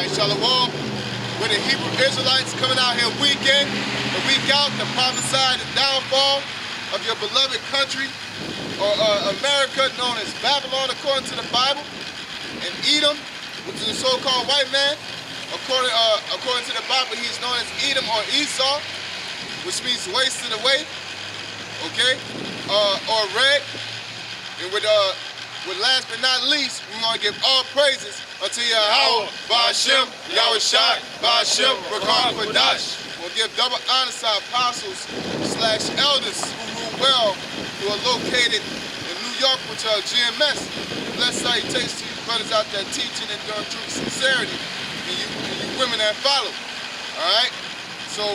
Alright, Shalom. We're the Hebrew Israelites coming out here week in and week out to prophesy the downfall of your beloved country, or America, known as Babylon according to the Bible, and Edom, which is a so-called white man. According to the Bible, he's known as Edom or Esau, which means wasted away, okay, or red. And with last but not least, we want to give all praises unto YAHAWAH, BAHASHAM, YAHWASHI, BAHASHAM, QADASH. We'll give double honor to our apostles / elders who rule well, who are located in New York, which are GMS. Blessed salutations to you brothers out there teaching and doing true sincerity, and you women that follow. All right, so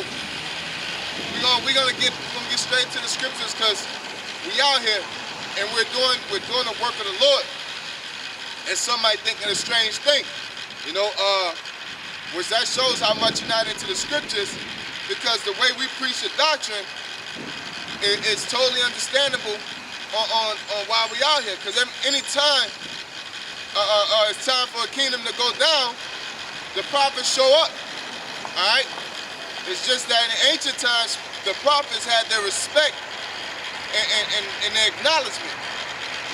we're gonna get straight to the scriptures, because we out here and we're doing the work of the Lord. And some might think it a strange thing, you know, which that shows how much you're not into the scriptures, because the way we preach the doctrine is totally understandable on why we out here. Because any time it's time for a kingdom to go down, the prophets show up. All right. It's just that in ancient times, the prophets had their respect and their acknowledgement.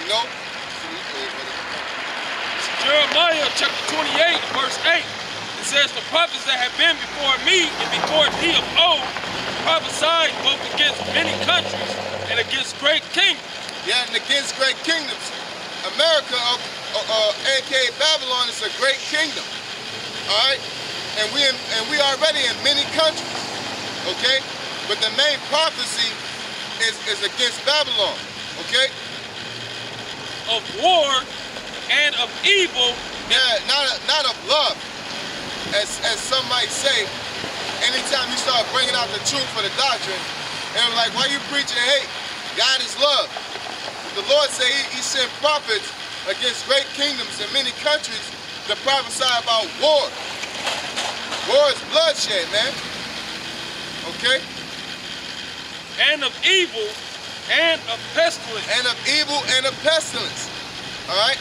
You know. Jeremiah chapter 28, verse 8. It says, the prophets that have been before me and before thee of old prophesied both against many countries and against great kingdoms. Yeah, and against great kingdoms. America, aka Babylon, is a great kingdom. Alright? And we already in many countries. Okay? But the main prophecy is against Babylon. Okay? Of war and of evil. Yeah, not of love. As some might say, anytime you start bringing out the truth for the doctrine, and I'm like, why you preaching hate? God is love. The Lord said he sent prophets against great kingdoms in many countries to prophesy about war. War is bloodshed, man. Okay? And of evil and of pestilence. And of evil and of pestilence. Alright?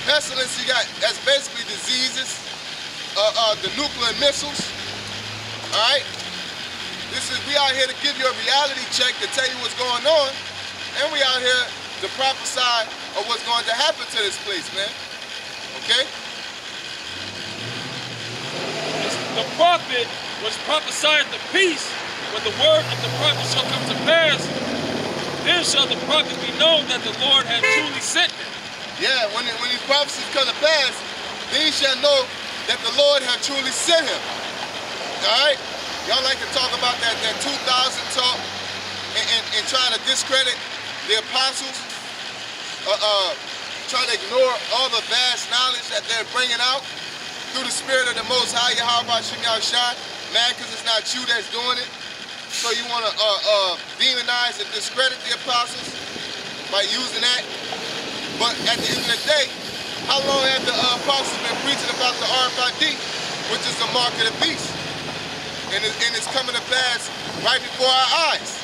Pestilence, that's basically diseases, the nuclear missiles. Alright? We out here to give you a reality check to tell you what's going on, and we out here to prophesy of what's going to happen to this place, man. Okay? The prophet was prophesied the peace. When the word of the prophet shall come to pass, then shall the prophet be known that the Lord hath truly sent him. Yeah, when these prophecies come to pass, then he shall know that the Lord hath truly sent him. Alright? Y'all like to talk about that 2000 talk and trying to discredit the apostles, trying to ignore all the vast knowledge that they're bringing out through the spirit of the Most High, YAHAWASHI, man, because it's not you that's doing it. So you want to demonize and discredit the apostles by using that. But at the end of the day, how long have the apostles been preaching about the RFID, which is the mark of the beast? And it's coming to pass right before our eyes.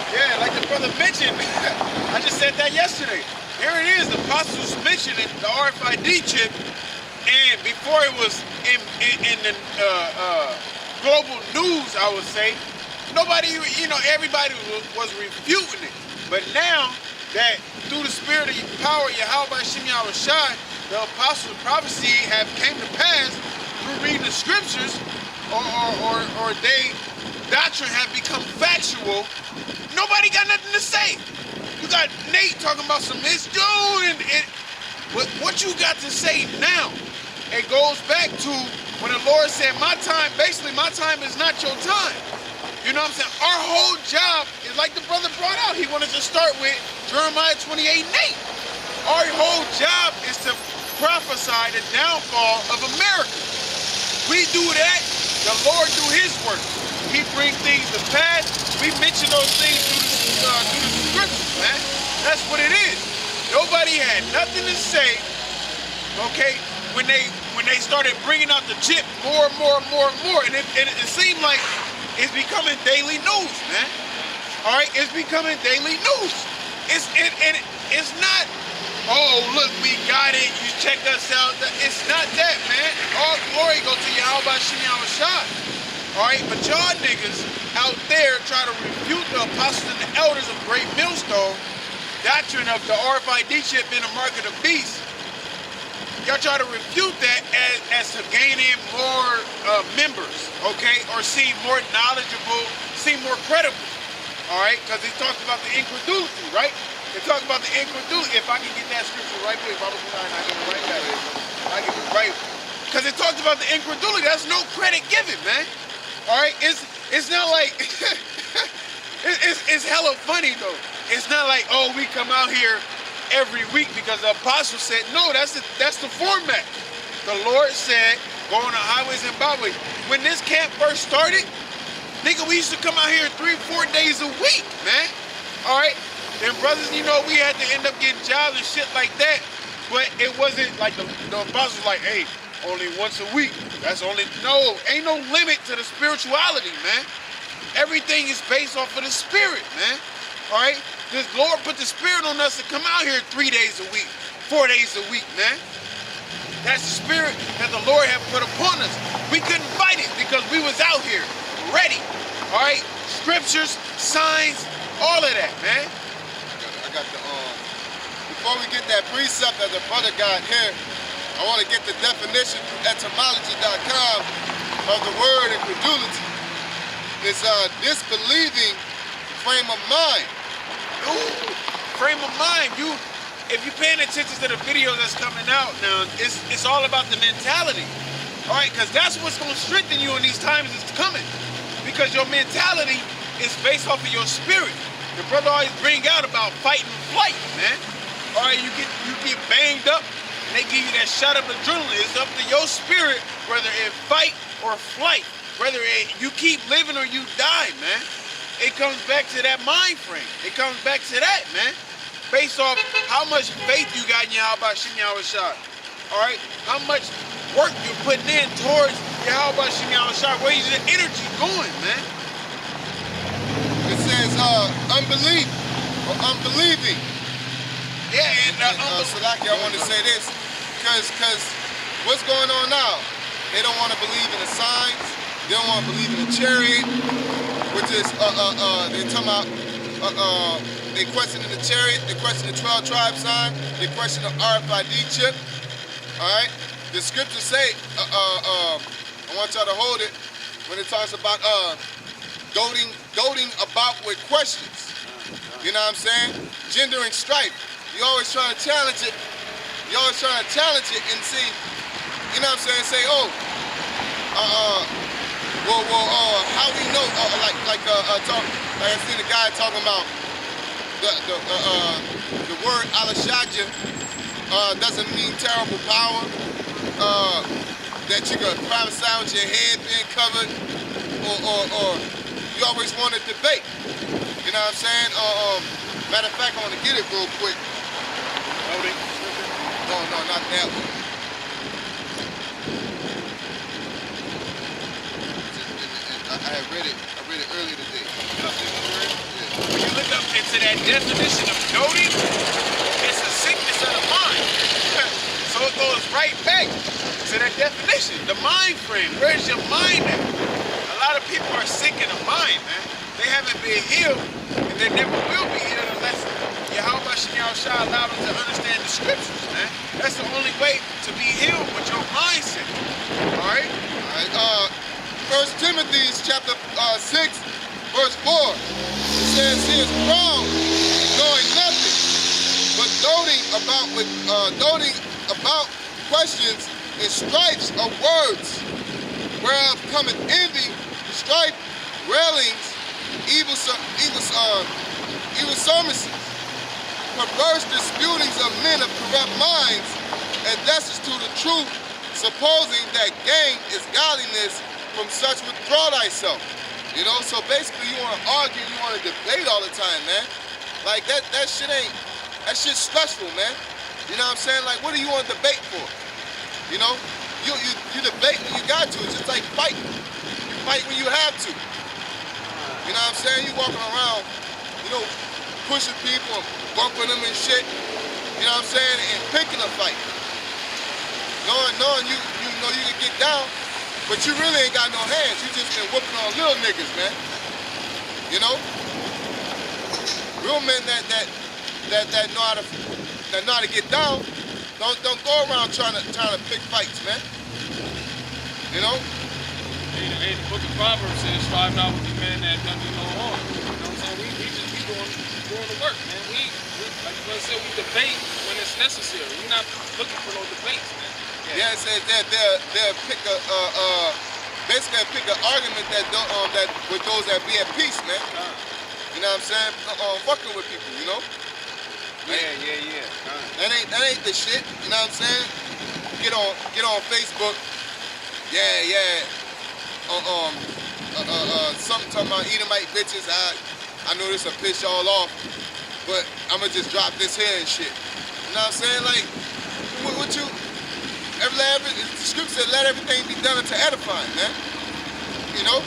Yeah, like the brother mentioned, I just said that yesterday. Here it is, the apostles mentioning the RFID chip, and before it was in the global news, I would say, nobody, everybody was refuting it. But now that through the spirit of power, YAHAWASHI, the apostles' prophecy have came to pass through reading the scriptures, or they doctrine have become factual, nobody got nothing to say. You got Nate talking about some Miss Joe, and what you got to say now? It goes back to when the Lord said, my time is not your time. You know what I'm saying? Our whole job is like the brother brought out. He wanted to start with Jeremiah 28:8. Our whole job is to prophesy the downfall of America. We do that, the Lord do his work. He brings things to pass. We mention those things through the scriptures, man. That's what it is. Nobody had nothing to say, okay, when they started bringing out the chip more and more. And it seemed like it's becoming daily news, man. All right, it's becoming daily news. It's not oh, look, we got it. You check us out. It's not that, man. All glory go to YAHAWASHI. All right, but y'all niggas out there try to refute the apostles and the elders of Great Millstone doctrine of the RFID chip being a mark of the beast. Y'all try to refute that as to gain in more members, okay? Or seem more knowledgeable, seem more credible, all right? Because they talked about the incredulity, right? They talk about the incredulity. If I can get that scripture right quick, Bible 9, I get it right back. I get it right. Because they talked about the incredulity. That's no credit given, man. All right? It's not like, it's hella funny, though. It's not like, oh, we come out here every week because the apostle said, no, that's the format. The Lord said, go on the highways and byways. When this camp first started, nigga, we used to come out here 3-4 days a week, man. All right? Then brothers, you know, we had to end up getting jobs and shit like that. But it wasn't like the apostle was like, hey, only once a week. That's only, no, ain't no limit to the spirituality, man. Everything is based off of the spirit, man. All right? The Lord put the spirit on us to come out here 3 days a week, 4 days a week, man. That's the spirit that the Lord had put upon us. We couldn't fight it because we was out here ready. All right? Scriptures, signs, all of that, man. I got the, before we get that precept that the brother got here, I want to get the definition from etymology.com of the word incredulity. It's disbelieving frame of mind. Ooh, frame of mind. If you're paying attention to the video that's coming out now, it's all about the mentality. All right, because that's what's going to strengthen you in these times that's coming. Because your mentality is based off of your spirit. The brother always bring out about fight and flight, man. All right, you get banged up, and they give you that shot of adrenaline. It's up to your spirit whether it fight or flight, whether you keep living or you die, man. It comes back to that mind frame. It comes back to that, man. Based off how much faith you got in YAHAWASHI. All right? How much work you're putting in towards YAHAWASHI. Where's your energy going, man? It says unbelief or unbelieving. Yeah, and Salaki, I want to say this because what's going on now? They don't want to believe in the signs. They don't want to believe in the chariot, which is they're talking about they questioning the chariot, they questioning the 12 tribe sign, they questioning the RFID chip. All right, the scriptures say I want y'all to hold it when it talks about doting about with questions. You know what I'm saying? Gendering strife. You always trying to challenge it. You always trying to challenge it and see. You know what I'm saying? Say, oh, how we know? I seen a guy talking about the word Alashaja doesn't mean terrible power. That you got prophesy with your head being covered, or you always want to debate. You know what I'm saying? Matter of fact, I want to get it real quick. No, not that one. I read it earlier today. When you look up into that definition of doting, it's a sickness of the mind. So it goes right back to that definition, the mind frame. Where's your mind at? A lot of people are sick in the mind, man. They haven't been healed, and they never will be healed unless YAHAWASHI allowed them to understand the scriptures, man. That's the only way to be healed with your mindset. All right? 1 Timothy chapter 6, verse 4. It says, he is proud, knowing nothing, but doting about questions and strifes of words, whereof cometh envy, strife, railings, evil services, perverse disputings of men of corrupt minds, and destitute of truth, supposing that gain is godliness. From such withdraw thyself. You know, so basically you want to argue, you want to debate all the time, man. Like that shit's stressful, man. You know what I'm saying? Like, what do you want to debate for? You know, you debate when you got to. It's just like fighting. You fight when you have to. You know what I'm saying? You walking around, you know, pushing people, bumping them and shit. You you know what I'm saying, and picking a fight. Knowing you know you can get down, but you really ain't got no hands. You just been whooping on little niggas, man. You know? Real men that know how to get down, don't go around trying to pick fights, man. You know? Hey, the book of Proverbs says, strive not with the man that done you no harm. You know what I'm saying? We just be doing the work, man. We like you said, we debate when it's necessary. We're not looking for no debates, man. Yeah, it says that they'll pick basically pick an argument that with those that be at peace, man. You know what I'm saying? Fucking with people, you know? Yeah. That ain't the shit, you know what I'm saying? Get on Facebook. Something talking about Edomite bitches. I know this will piss y'all off, but I'ma just drop this here and shit. You know what I'm saying? Like, what you? The scripture said, let everything be done unto edifying, man. You know?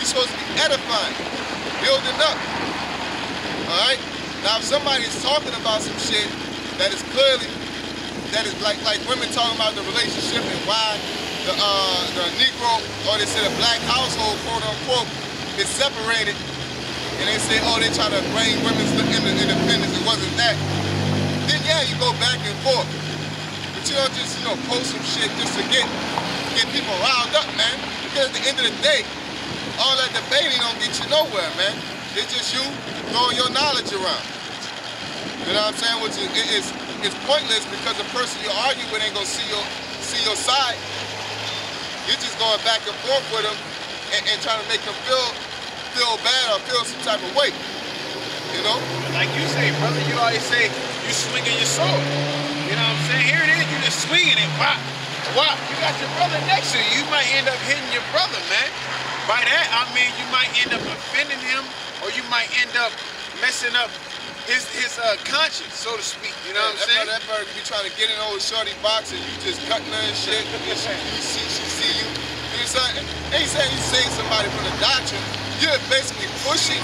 You're supposed to be edifying, building up. Alright? Now if somebody's talking about some shit that is like women talking about the relationship and why the Negro, or they say the black household, quote unquote, is separated, and they say, oh, they try to bring women's independence, it wasn't that. Then yeah, you go back and forth. But you don't just, post some shit just to get people riled up, man. Because at the end of the day, all that debating don't get you nowhere, man. It's just you throwing your knowledge around. You know what I'm saying? Which it's pointless because the person you argue with ain't gonna see your side. You're just going back and forth with them and trying to make them feel bad or feel some type of way. You know? Like you say, brother, you always say you swinging your sword. You know what I'm saying? Here it is, you just swinging it. Wop. You got your brother next to you. You might end up hitting your brother, man. By that, I mean you might end up offending him, or you might end up messing up his conscience, so to speak. You know what I'm saying? That bird be trying to get in old shorty box and you just cutting her and shit. She see you. You know what I'm saying? Ain't saying you save somebody from the doctrine. You're basically pushing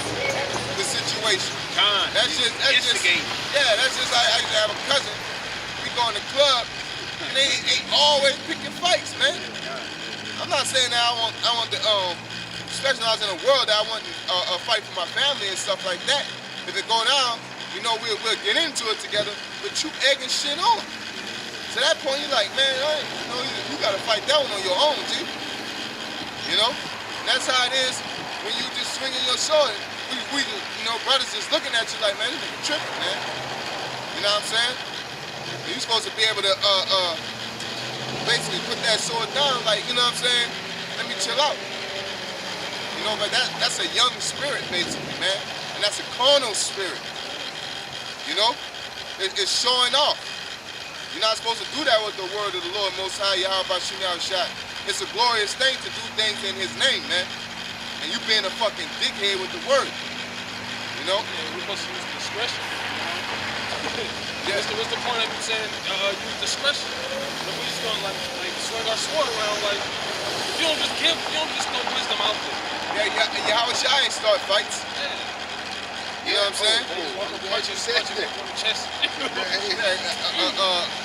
the situation. That's just instigate. That's just I used to have a cousin. We go in the club and they always picking fights, man. I'm not saying that I want the especially when I was in the world, that I want a fight for my family and stuff like that. If it go down, we'll get into it together, but you egging shit on. To that point, you're like, man, you gotta fight that one on your own, G. You know? And that's how it is when you just swinging your sword. We brothers just looking at you like, man, this nigga tripping, man. You know what I'm saying? And you're supposed to be able to basically put that sword down, like, you know what I'm saying? Let me chill out. You know, but that's a young spirit, basically, man. And that's a carnal spirit. You know? It's showing off. You're not supposed to do that with the word of the Lord Most High, YAHAWASHI. It's a glorious thing to do things in His name, man. And you being a fucking dickhead with the word. You know? Yeah, we're supposed to use discretion. Yeah. What's the point of me saying use discretion? But we just gonna like swing our sword around like you don't just know wisdom out there. Yeah, YAHAWASHI ain't start fights. Yeah. You know what I'm saying? What you said?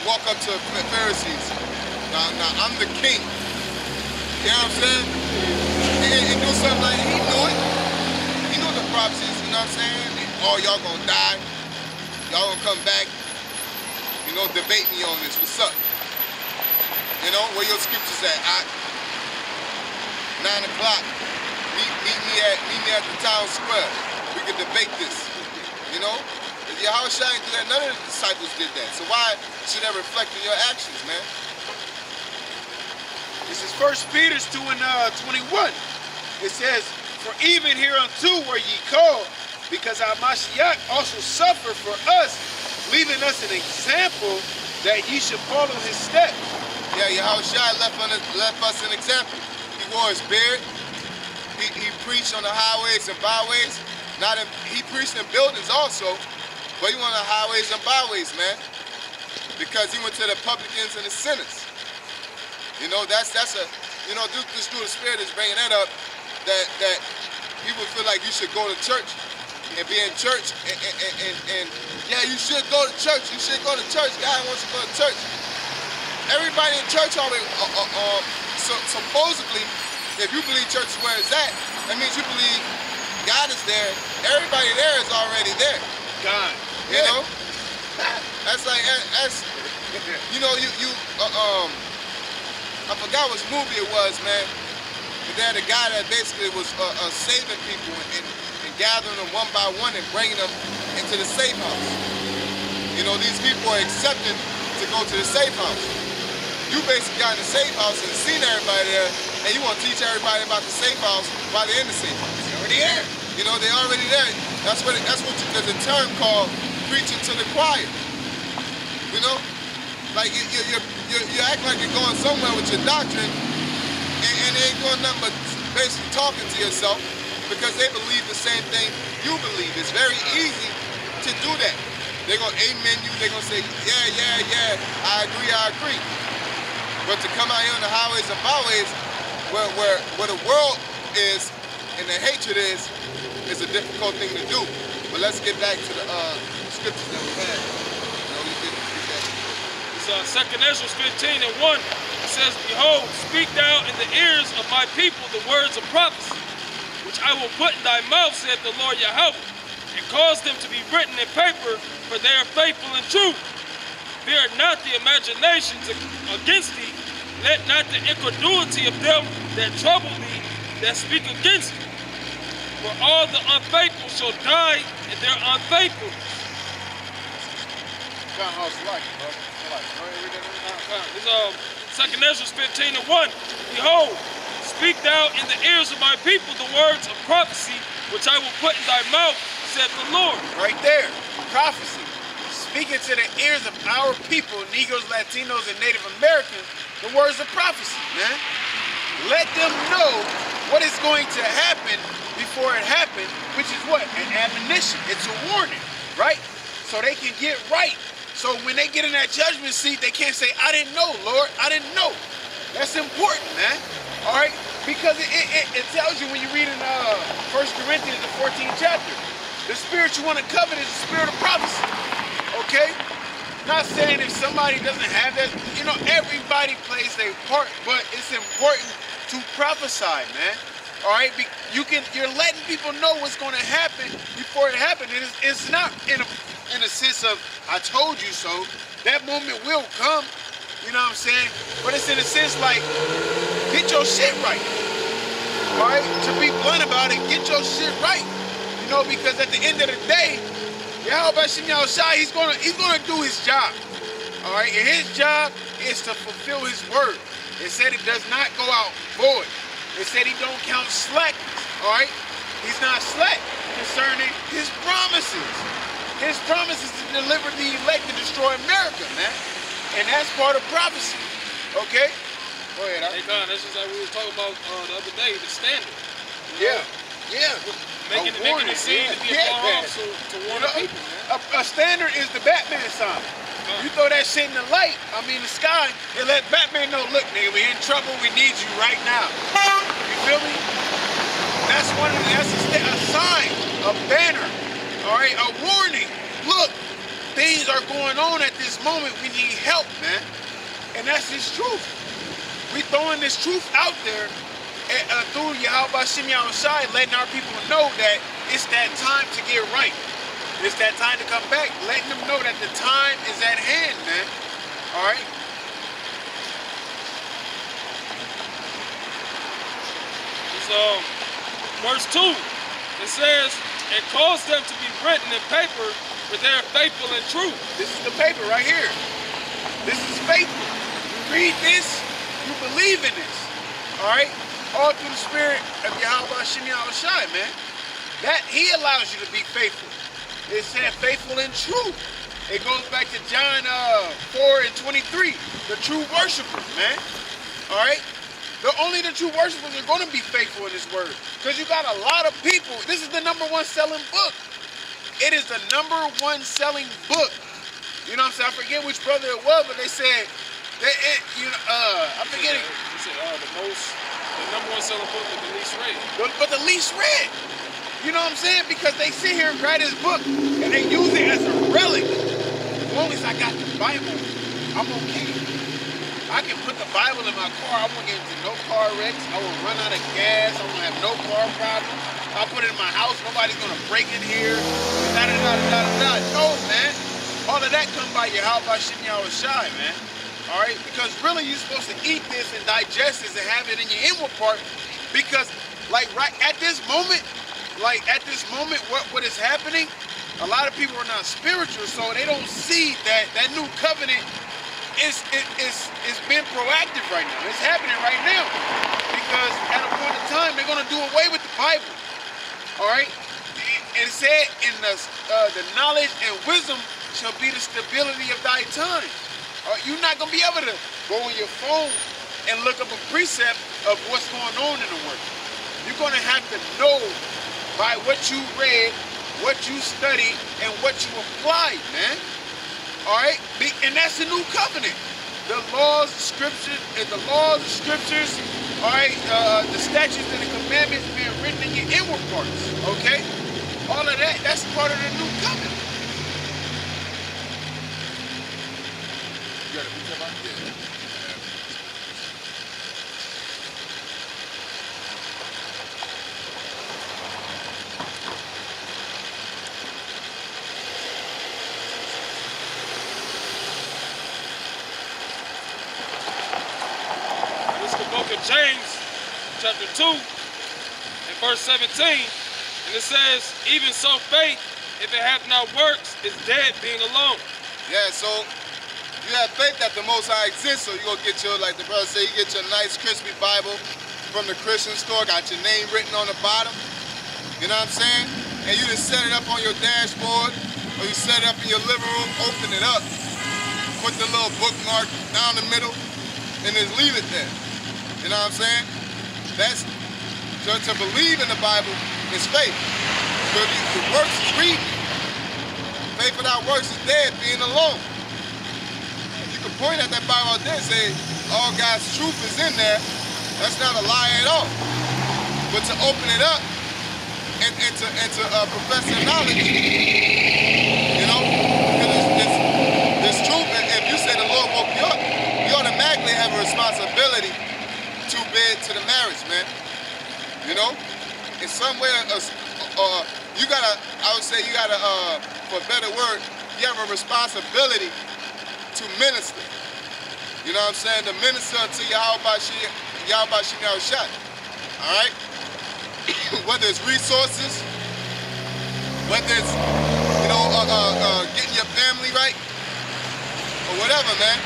Walk up to the Pharisees. Now I'm the king. You know what I'm saying? And do something like he knew it. He knew the prophecies, you know what I'm saying? Oh, y'all gonna die. Y'all gonna come back. Debate me on this. What's up? Where your scriptures at? 9 o'clock. Meet me at the town square. We can debate this. If YAHAWASHI ain't do that, none of the disciples did that. So why should that reflect in your actions, man? This is 1 Peter 2:21. It says, for even hereunto were ye called, because our Mashiach also suffered for us, leaving us an example that ye should follow his steps. Yeah, YAHAWASHI left us an example. He wore his beard. He preached on the highways and byways. He preached in buildings also, but he went on the highways and byways, man, because he went to the publicans and the sinners. That's just through the Spirit is bringing that up, that people feel like you should go to church and be in church, and yeah, you should go to church. You should go to church. God wants you to go to church. Everybody in church already, supposedly, if you believe church is where it's at, that means you believe God is there. Everybody there is already there. God. You know? That's like, you know, I forgot which movie it was, man. But they had a guy that basically was saving people and gathering them one by one and bringing them into the safe house. You know, these people are accepting to go to the safe house. You basically got in the safe house and seen everybody there, and you want to teach everybody about the safe house while they're in the safe house. They're already there. You know, they're already there. That's what there's a term called preaching to the choir. You know, like you act like you're going somewhere with your doctrine, and they ain't doing nothing but basically talking to yourself because they believe the same thing you believe. It's very easy to do that. They're gonna amen you. They're gonna say, yeah, I agree. But to come out here on the highways and byways, where the world is and the hatred is a difficult thing to do. But let's get back to the scriptures that we had. It's 2 Ezra 15:1. It says, "Behold, speak thou in the ears of my people the words of prophecy, which I will put in thy mouth, saith the Lord YAHAWAH, and cause them to be written in paper, for they are faithful and true. Fear not the imaginations against thee, let not the incredulity of them that trouble thee, that speak against thee. For all the unfaithful shall die in their unfaithfulness." It's 2 Ezra 15:1. "Behold, speak thou in the ears of my people the words of prophecy, which I will put in thy mouth, saith the Lord." Right there, prophecy. Speaking to the ears of our people, Negroes, Latinos, and Native Americans, the words of prophecy, man. Let them know what is going to happen before it happens, which is what? An admonition. It's a warning, right? So they can get right. So when they get in that judgment seat, they can't say, "I didn't know, Lord, I didn't know." That's important, man. All right? Because it tells you when you read in 1 Corinthians, the 14th chapter, the spirit you want to covet is the spirit of prophecy. Okay? Not saying if somebody doesn't have that, you know, everybody plays their part, but it's important to prophesy, man. All right? You're letting people know what's going to happen before it happens. It's not in a sense of, "I told you so." That moment will come, you know what I'm saying? But it's in a sense like, get your shit right. All right? To be blunt about it, get your shit right. You know, because at the end of the day, YAHAWASHI, he's gonna do his job. All right? And his job is to fulfill his word. It said it does not go out void. It said he don't count slackness. All right? He's not slack concerning his promises. His promise is to deliver the elect and destroy America, man. And that's part of prophecy. Okay? Go ahead. Hey, God, that's just like we were talking about the other day, the standard. Yeah. Making it seem to be a bomb to warn the people, man. A standard is the Batman sign. You throw that shit in the light, the sky, and let Batman know, "Look, nigga, we're in trouble, we need you right now." You feel me? That's a sign, a banner. All right, a warning. Look, things are going on at this moment. We need help, man. And that's his truth. We throwing this truth out there through YAHAWASHI, letting our people know that it's that time to get right. It's that time to come back. Letting them know that the time is at hand, man. All right? So, verse 2, it says, "And cause them to be written in paper, for they are faithful and true." This is the paper right here. This is faithful. You read this, you believe in this. All right? All through the spirit of YAHAWASHI, man. That he allows you to be faithful. It said faithful and true. It goes back to John 4:23. The true worshipers, man. All right? Only the true worshipers are going to be faithful in this word. Because you got a lot of people. This is the #1 selling book. It is the #1 selling book. You know what I'm saying? I forget which brother it was, but they said, I forget it. They said the #1 selling book, but the least read. But the least read. You know what I'm saying? Because they sit here and grab this book and they use it as a relic. As long as I got the Bible, I'm okay. I can put the Bible in my car. I won't get into no car wrecks. I won't run out of gas. I won't have no car problems. I'll put it in my house. Nobody's going to break in here. No, man. All of that comes by YAHAWASHI, man. All right? Because really you're supposed to eat this and digest this and have it in your inward part. Because like right at this moment, what is happening, a lot of people are not spiritual, so they don't see that new covenant is being proactive right now. It's happening right now. Because at a point in time, they're going to do away with the Bible. All right? It said in the knowledge and wisdom shall be the stability of thy time. You're not going to be able to go on your phone and look up a precept of what's going on in the world. You're going to have to know by what you read, what you studied, and what you applied, man. All right? And that's the new covenant. The laws, the scriptures, all right, the statutes and the commandments being written in your inward parts, okay? All of that, that's part of the new covenant. You got a picture about it? James chapter 2 and verse 17, and it says, even so faith, if it hath not works, is dead being alone. Yeah, so you have faith that the Most High exists, so you're going to get your, like the brother said, you get your nice crispy Bible from the Christian store, got your name written on the bottom, you know what I'm saying? And you just set it up on your dashboard, or you set it up in your living room, open it up, put the little bookmark down the middle, and just leave it there. You know what I'm saying? That's to believe in the Bible is faith. So the works is reading. Faith without works is dead, being alone. You can point at that Bible out there and say, all God's truth is in there. That's not a lie at all. But to open it up and to profess the knowledge, you know, this truth. If you say the Lord woke you up, you automatically have a responsibility to bed to the marriage, man. You know, in some way, you gotta. I would say you gotta, for a better word, you have a responsibility to minister. You know what I'm saying? To minister to YAHAWASHI, all right. Whether it's resources, whether it's getting your family right, or whatever, man.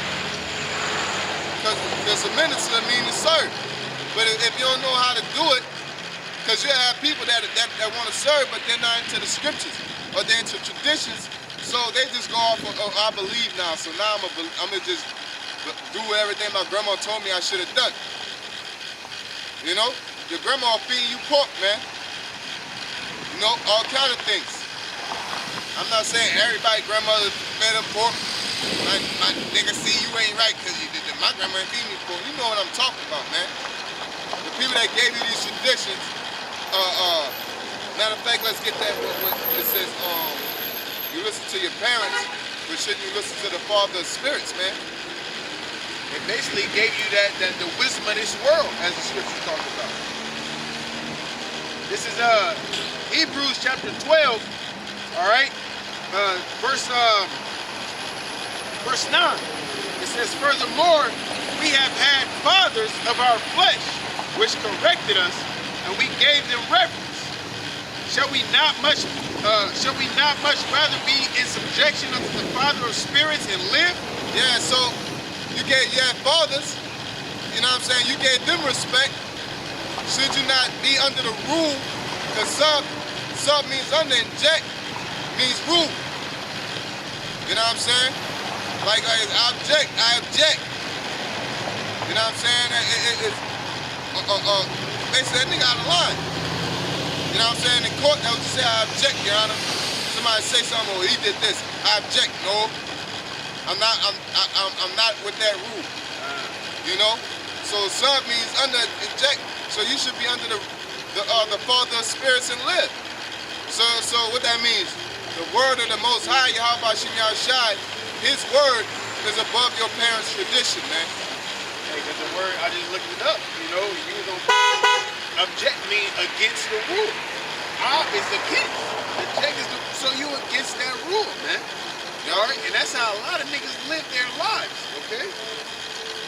Because a minister means to serve. But if you don't know how to do it, because you have people that want to serve, but they're not into the scriptures, or they're into traditions, so they just go off of, oh, I believe now, so now I'm going to just do everything my grandma told me I should have done. You know? Your grandma feeding you pork, man. You know, all kind of things. I'm not saying everybody grandmother fed up pork. My nigga, see, you ain't right because you did that. My grandma ain't feed me pork. You know what I'm talking about, man. The people that gave you these traditions, matter of fact, let's get that what it says, you listen to your parents, but shouldn't you listen to the Father of Spirits, man? It basically gave you that the wisdom of this world, as the scripture talks about. This is Hebrews chapter 12, all right, verse 9. It says, furthermore, we have had fathers of our flesh, which corrected us, and we gave them reverence. Shall we not much rather be in subjection unto the Father of spirits and live? Yeah, so you had fathers, you know what I'm saying? You gave them respect. Should you not be under the rule? Because sub means under, and jack means rule. You know what I'm saying? Like I object. You know what I'm saying? Basically that nigga out of line. You know what I'm saying? In court, they would just say, I object, Your Honor. Somebody say something, oh, he did this. I object. No, I'm not with that rule. You know? So sub means under, object. So you should be under the Father of spirits and live. So what that means, the word of the Most High, YAHAWASHI, His word is above your parents' tradition, man. Hey, because the word, I just looked it up. You know, you don't object me against the rule. I is against. Object is so you against that rule, man. All right, and that's how a lot of niggas live their lives. Okay.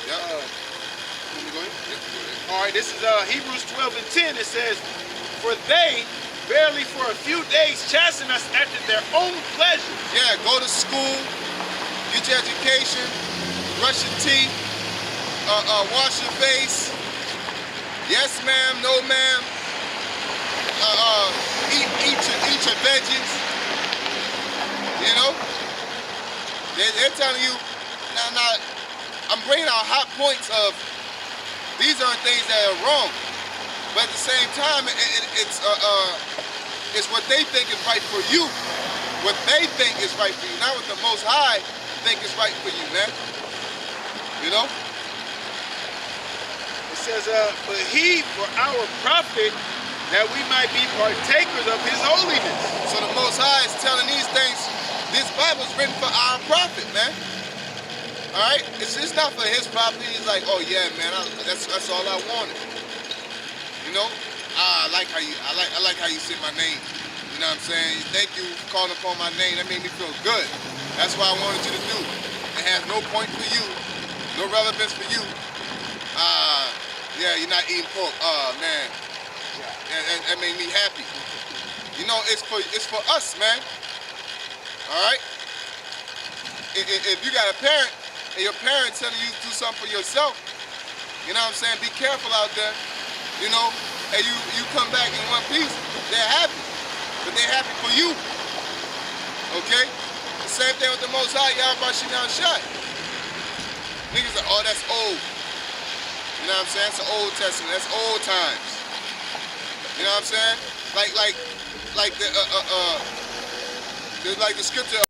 Yeah. Let me go ahead. All right, this is Hebrews 12:10. It says, "For they barely for a few days chasten us after their own pleasure." Yeah, go to school, get your education, brush your teeth, wash your face. Yes, ma'am. No, ma'am. Eat your veggies. You know, they're telling you now. I'm bringing out hot points of these aren't things that are wrong, but at the same time, it's what they think is right for you. What they think is right for you, not what the Most High think is right for you, man. You know? It says, "But he for our profit, that we might be partakers of his holiness." So the Most High is telling these things. This Bible is written for our profit, man. All right, it's not for his profit. He's like, oh yeah, man, that's all I wanted. You know, I like how you said my name. You know what I'm saying? Thank you for calling upon my name. That made me feel good. That's what I wanted you to do. It has no point for you, no relevance for you. Yeah, you're not eating pork. Man, that made me happy. You know, it's for us, man. All right. If you got a parent and your parent telling you to do something for yourself, you know what I'm saying? Be careful out there. You know, and you come back in one piece, they're happy. But they're happy for you. Okay? The same thing with the Most High, YAHAWASHI. Niggas are, oh, that's old. You know what I'm saying? That's the Old Testament. That's old times. You know what I'm saying? Like the scripture